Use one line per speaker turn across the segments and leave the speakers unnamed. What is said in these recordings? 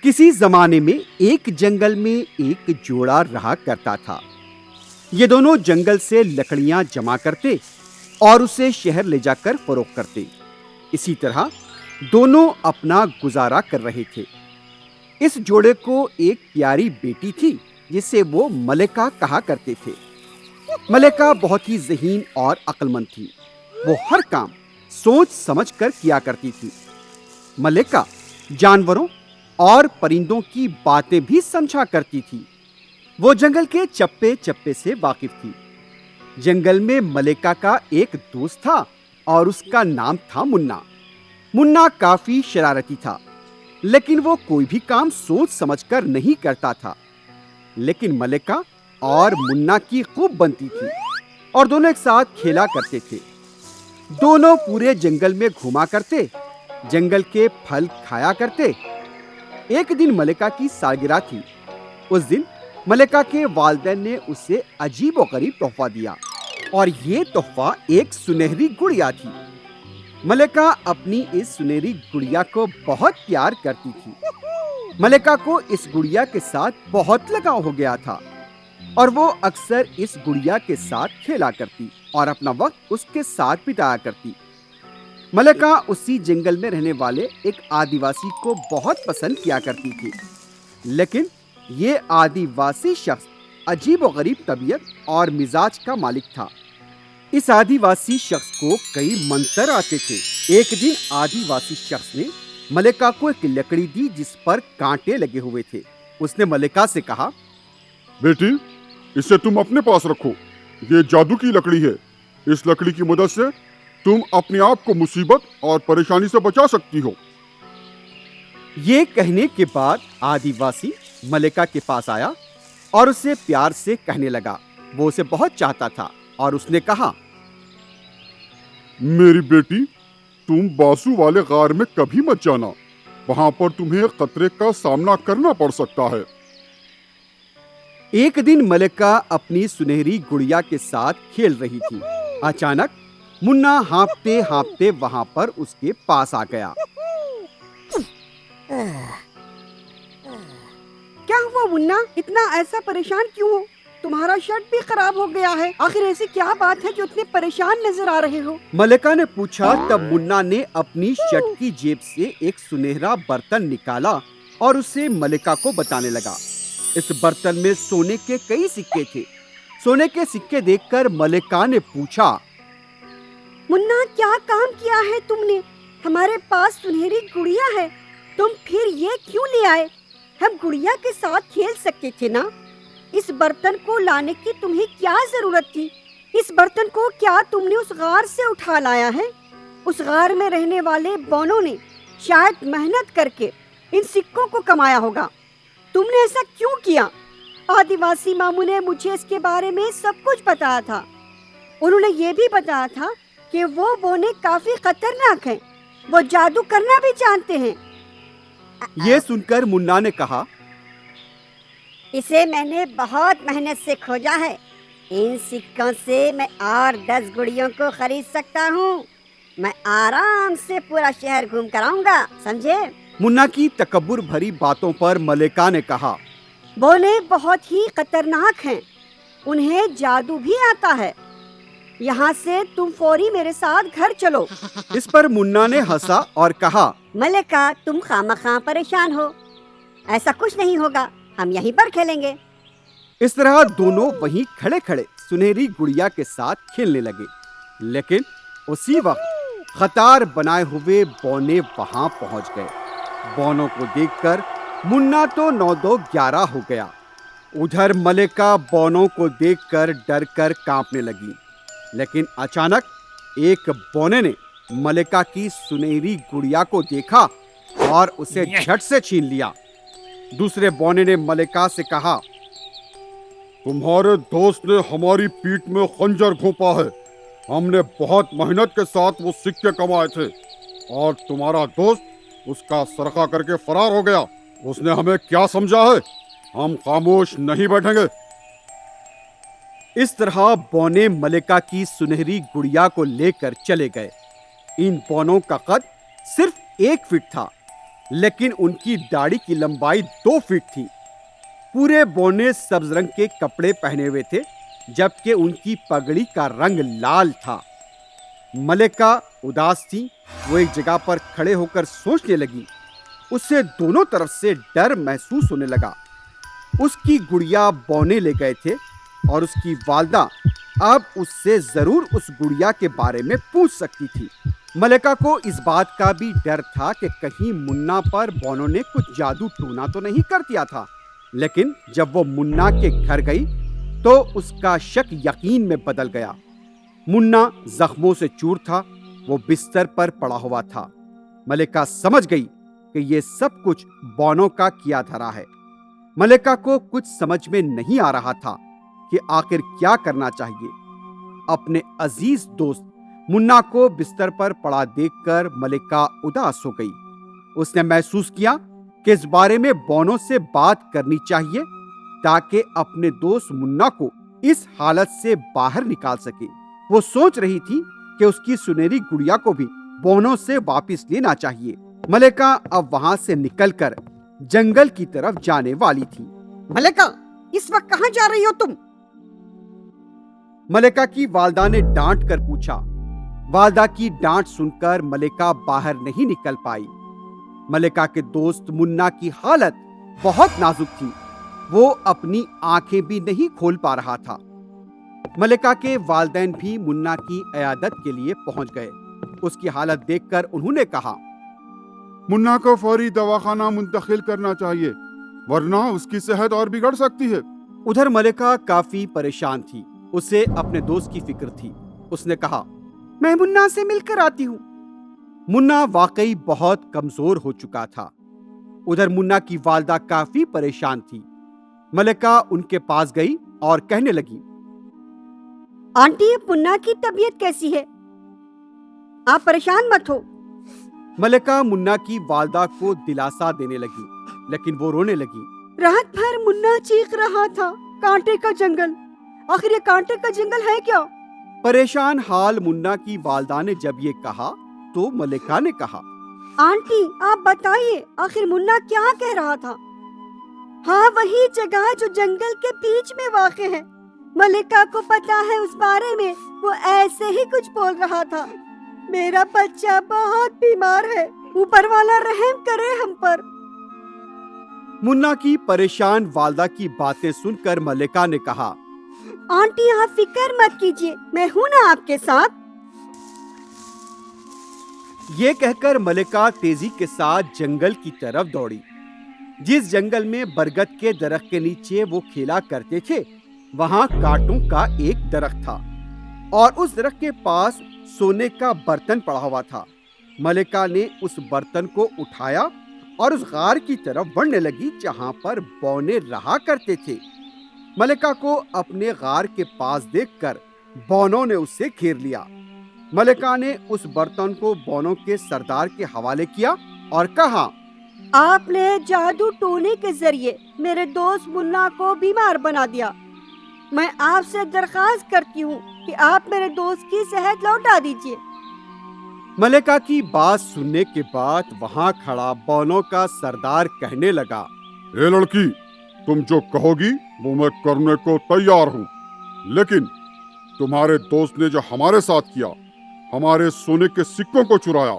کسی زمانے میں ایک جنگل میں ایک جوڑا رہا کرتا تھا۔ یہ دونوں جنگل سے لکڑیاں جمع کرتے اور اسے شہر لے جا کر فروخت کرتے۔ اسی طرح دونوں اپنا گزارا کر رہے تھے۔ اس جوڑے کو ایک پیاری بیٹی تھی جسے وہ ملکہ کہا کرتے تھے۔ ملکہ بہت ہی ذہین اور عقل مند تھی۔ وہ ہر کام سوچ سمجھ کر کیا کرتی تھی۔ ملکہ جانوروں اور پرندوں کی باتیں بھی سمجھا کرتی تھی۔ وہ جنگل کے چپے چپے سے واقف تھی۔ جنگل میں ملکہ کا ایک دوست تھا اور اس کا نام تھا منا۔ منا کافی شرارتی تھا، لیکن وہ کوئی بھی کام سوچ سمجھ کر نہیں کرتا تھا۔ لیکن ملکہ اور منا کی خوب بنتی تھی اور دونوں ایک ساتھ کھیلا کرتے تھے۔ دونوں پورے جنگل میں گھوما کرتے، جنگل کے پھل کھایا کرتے۔ ایک دن ملکہ کی سالگرہ تھی۔ اس دن ملکہ کے والدین نے اسے عجیب و غریب تحفہ دیا، اور یہ تحفہ ایک سنہری گڑیا تھی۔ ملکہ اپنی اس سنہری گڑیا کو بہت پیار کرتی تھی۔ ملکہ کو اس گڑیا کے ساتھ بہت لگاؤ ہو گیا تھا، اور وہ اکثر اس گڑیا کے ساتھ کھیلا کرتی اور اپنا وقت اس کے ساتھ بتایا کرتی۔ ملکہ اسی جنگل میں رہنے والے ایک آدیواسی کو بہت پسند کیا کرتی تھی، لیکن یہ آدیواسی شخص عجیب و غریب طبیعت اور مزاج کا مالک تھا۔ اس آدیواسی شخص کو کئی منتر آتے تھے۔ ایک دن آدیواسی شخص نے ملکہ کو ایک لکڑی دی جس پر کانٹے لگے ہوئے تھے۔ اس نے ملکہ سے کہا،
بیٹی، اسے تم اپنے پاس رکھو۔ یہ جادو کی لکڑی ہے۔ اس لکڑی کی مدد سے تم اپنے آپ کو مصیبت اور پریشانی سے بچا سکتی ہو۔
یہ کہنے کے بعد آدیواسی ملکہ کے پاس آیا اور اسے پیار سے کہنے لگا۔ وہ اسے بہت چاہتا تھا اور اس نے کہا،
میری بیٹی، تم باسو والے غار میں کبھی مت جانا۔ وہاں پر تمہیں خطرے کا سامنا کرنا پڑ سکتا ہے۔
ایک دن ملکہ اپنی سنہری گڑیا کے ساتھ کھیل رہی تھی۔ اچانک منا ہانپتے ہانپتے وہاں پر اس کے پاس آ گیا۔
کیا ہوا منا؟ اتنا ایسا پریشان کیوں ہو؟ تمہارا شرٹ بھی خراب ہو گیا ہے۔ آخر ایسی کیا بات ہے جو اتنے پریشان نظر آ رہے ہو؟
ملکہ نے پوچھا۔ تب منا نے اپنی شرٹ کی جیب سے ایک سنہرا برتن نکالا اور اسے ملکہ کو بتانے لگا۔ اس برتن میں سونے کے کئی سکے تھے۔ سونے کے سکے دیکھ کر ملکہ نے پوچھا،
منا، کیا کام کیا ہے تم نے؟ ہمارے پاس سنہری گڑیا ہے، تم پھر یہ کیوں لے آئے؟ ہم گڑیا کے ساتھ کھیل سکتے تھے نا۔ اس برتن کو لانے کی تمہیں کیا ضرورت تھی؟ اس برتن کو کیا تم نے اس غار سے اٹھا لایا ہے؟ اس غار میں رہنے والے بونوں نے شاید محنت کر کے ان سکوں کو کمایا ہوگا۔ تم نے ایسا کیوں کیا؟ آدیواسی ماموں نے مجھے اس کے بارے میں سب کچھ بتایا تھا۔ انہوں نے یہ بھی بتایا تھا کہ وہ بونے کافی خطرناک ہیں، وہ جادو کرنا بھی جانتے ہیں۔
یہ سن کر منا نے کہا،
اسے میں نے بہت محنت سے کھوجا ہے۔ ان سکوں سے میں اور 10 گڑیوں کو خرید سکتا ہوں۔ میں آرام سے پورا شہر گھوم کر آؤں گا، سمجھے؟
منا کی تکبر بھری باتوں پر ملکہ نے کہا،
بونے بہت ہی خطرناک ہیں، انہیں جادو بھی آتا ہے۔ یہاں سے تم فوری میرے ساتھ گھر چلو۔
اس پر منا نے ہنسا اور کہا،
ملکہ، تم خامخواہ پریشان ہو، ایسا کچھ نہیں ہوگا، ہم یہیں پر کھیلیں گے۔
اس طرح دونوں وہیں کھڑے کھڑے سنہری گڑیا کے ساتھ کھیلنے لگے۔ لیکن اسی وقت قطار بنائے ہوئے بونے وہاں پہنچ گئے۔ بونوں کو دیکھ کر منا تو 9-2-11 ہو گیا۔ ادھر ملکہ بونوں کو دیکھ کر ڈر کر کانپنے لگی۔ لیکن اچانک ایک بونے نے ملکہ کی سنہری گڑیا کو دیکھا اور اسے جھٹ سے چھین لیا۔ دوسرے بونے نے ملکہ سے کہا،
تمہارے دوست نے ہماری پیٹھ میں خنجر گھونپا ہے۔ ہم نے بہت محنت کے ساتھ وہ سکے کمائے تھے، اور تمہارا دوست اس کا سرقہ کر کے فرار ہو گیا۔ اس نے ہمیں کیا سمجھا ہے؟ ہم خاموش نہیں بیٹھیں گے۔
اس طرح بونے ملکہ کی سنہری گڑیا کو لے کر چلے گئے۔ ان بونوں کا قد صرف 1 فٹ تھا۔ لیکن ان کی داڑھی کی لمبائی 2 فٹ تھی۔ پورے بونے سبز رنگ کے کپڑے پہنے ہوئے تھے، جبکہ ان کی پگڑی کا رنگ لال تھا۔ ملکہ اداس تھی۔ وہ ایک جگہ پر کھڑے ہو کر سوچنے لگی۔ اسے دونوں طرف سے ڈر محسوس ہونے لگا۔ اس کی گڑیا بونے لے گئے تھے اور اس کی والدہ اب اس سے ضرور اس گڑیا کے بارے میں پوچھ سکتی تھی۔ ملکہ کو اس بات کا بھی ڈر تھا کہ کہیں منا پر بونوں نے کچھ جادو ٹونا تو نہیں کر دیا تھا۔ لیکن جب وہ منا کے گھر گئی تو اس کا شک یقین میں بدل گیا۔ منا زخموں سے چور تھا، وہ بستر پر پڑا ہوا تھا۔ ملکہ سمجھ گئی کہ یہ سب کچھ بونوں کا کیا دھرا ہے۔ ملکہ کو کچھ سمجھ میں نہیں آ رہا تھا کہ آخر کیا کرنا چاہیے۔ اپنے عزیز دوست منا کو بستر پر پڑا دیکھ کر ملکہ اداس ہو گئی۔ اس نے محسوس کیا کہ اس بارے میں بونوں سے بات کرنی چاہیے تاکہ اپنے دوست منا کو اس حالت سے باہر نکال سکے۔ وہ سوچ رہی تھی کہ اس کی سنہری گڑیا کو بھی بونوں سے واپس لینا چاہیے۔ ملکہ اب وہاں سے نکل کر جنگل کی طرف جانے والی تھی۔
ملکہ، اس وقت کہاں جا رہی ہو تم؟
ملکہ کی والدہ نے ڈانٹ کر پوچھا۔ والدہ کی ڈانٹ سن کر ملکہ باہر نہیں نکل پائی۔ ملکہ کے دوست منا کی حالت بہت نازک تھی۔ وہ اپنی آنکھیں بھی نہیں کھول پا رہا تھا۔ ملکہ کے والدین بھی منا کی عیادت کے لیے پہنچ گئے۔ اس کی حالت دیکھ کر انہوں نے کہا،
منا کو فوری دواخانہ منتقل کرنا چاہیے، ورنہ اس کی صحت اور بگڑ سکتی ہے۔
ادھر ملکہ کافی پریشان تھی۔ اسے اپنے دوست کی فکر تھی۔ اس نے کہا، میں منا سے مل کر آتی ہوں۔ منا واقعی بہت کمزور ہو چکا تھا۔ ادھر منا کی والدہ کافی پریشان تھی۔ ملکہ ان کے پاس گئی اور کہنے لگی،
آنٹی، منا کی طبیعت کیسی ہے؟ آپ پریشان مت ہو۔
ملکہ منا کی والدہ کو دلاسا دینے لگی، لیکن وہ رونے لگی۔
رات بھر منا چیخ رہا تھا، کانٹے کا جنگل۔ آخر یہ کانٹے کا جنگل ہے کیا؟
پریشان حال منا کی والدہ نے جب یہ کہا تو ملکہ نے کہا،
آنٹی آپ بتائیے، آخر منا کیا کہہ رہا تھا؟ ہاں، وہی جگہ جو جنگل کے بیچ میں واقع ہے۔ ملکہ کو پتا ہے اس بارے میں۔ وہ ایسے ہی کچھ بول رہا تھا، میرا بچہ بہت بیمار ہے، اوپر والا رحم کرے ہم پر۔
منا کی پریشان والدہ کی باتیں سن کر ملکہ نے کہا،
آنٹی آپ فکر مت کیجیے، میں ہوں نا آپ کے ساتھ۔
یہ کہہ کر ملکہ تیزی کے ساتھ جنگل کی طرف دوڑی۔ جس جنگل میں برگد کے درخت کے نیچے وہ کھیلا کرتے تھے، وہاں کانٹوں کا ایک درخت تھا اور اس درخت کے پاس سونے کا برتن پڑا ہوا تھا۔ ملکہ نے اس برتن کو اٹھایا اور اس غار کی طرف بڑھنے لگی جہاں پر بونے رہا کرتے تھے۔ ملکہ کو اپنے غار کے پاس دیکھ کر بونوں نے اسے گھیر لیا۔ ملکہ نے اس برتن کو بونوں کے سردار کے حوالے کیا اور کہا،
آپ نے جادو ٹونے کے ذریعے میرے دوست منا کو بیمار بنا دیا۔ میں آپ سے درخواست کرتی ہوں کہ آپ میرے دوست کی صحت لوٹا دیجیے۔
ملکہ کی بات سننے کے بعد وہاں کھڑا بونوں کا سردار کہنے لگا،
اے لڑکی، تم جو کہو گی وہ میں کرنے کو تیار ہوں، لیکن تمہارے دوست نے جو ہمارے ساتھ کیا، ہمارے سونے کے سکوں کو چرایا،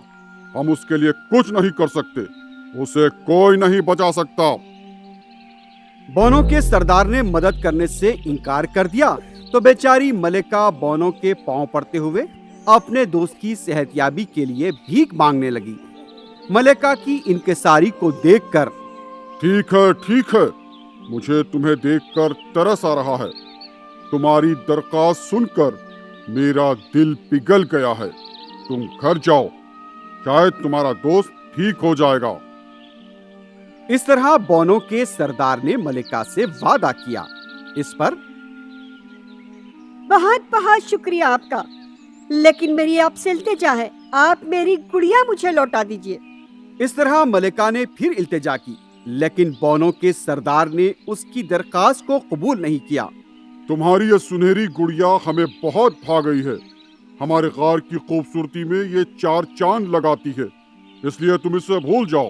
ہم اس کے لیے کچھ نہیں کر سکتے، اسے کوئی نہیں بچا سکتا۔
بونوں کے سردار نے مدد کرنے سے انکار کر دیا تو بیچاری ملکہ بونوں کے پاؤں پڑتے ہوئے اپنے دوست کی صحت یابی کے لیے بھیک مانگنے لگی۔ ملکہ کی انکساری کو دیکھ کر،
ٹھیک ہے، مجھے تمہیں دیکھ کر ترس آ رہا ہے۔ تمہاری درخواست سن کر میرا دل پگھل گیا ہے۔ تم گھر جاؤ، شاید تمہارا دوست ٹھیک ہو جائے گا۔
اس طرح بونوں کے سردار نے ملکہ سے وعدہ کیا۔ اس پر
بہت بہت شکریہ آپ کا، لیکن میری آپ سے التجا ہے، آپ میری گڑیا مجھے لوٹا دیجیے۔
اس طرح ملکہ نے پھر التجا کی، لیکن بونوں کے سردار نے اس کی درخواست کو قبول نہیں کیا۔
تمہاری یہ سنہری گڑیا ہمیں بہت بھا گئی ہے، ہمارے غار کی خوبصورتی میں یہ 4 چاند لگاتی ہے، اس لیے تم اسے بھول جاؤ۔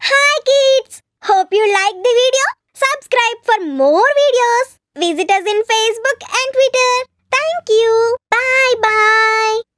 Hi kids! Hope you like the video. Subscribe for more videos. Visit us in Facebook and Twitter. Thank you. Bye bye.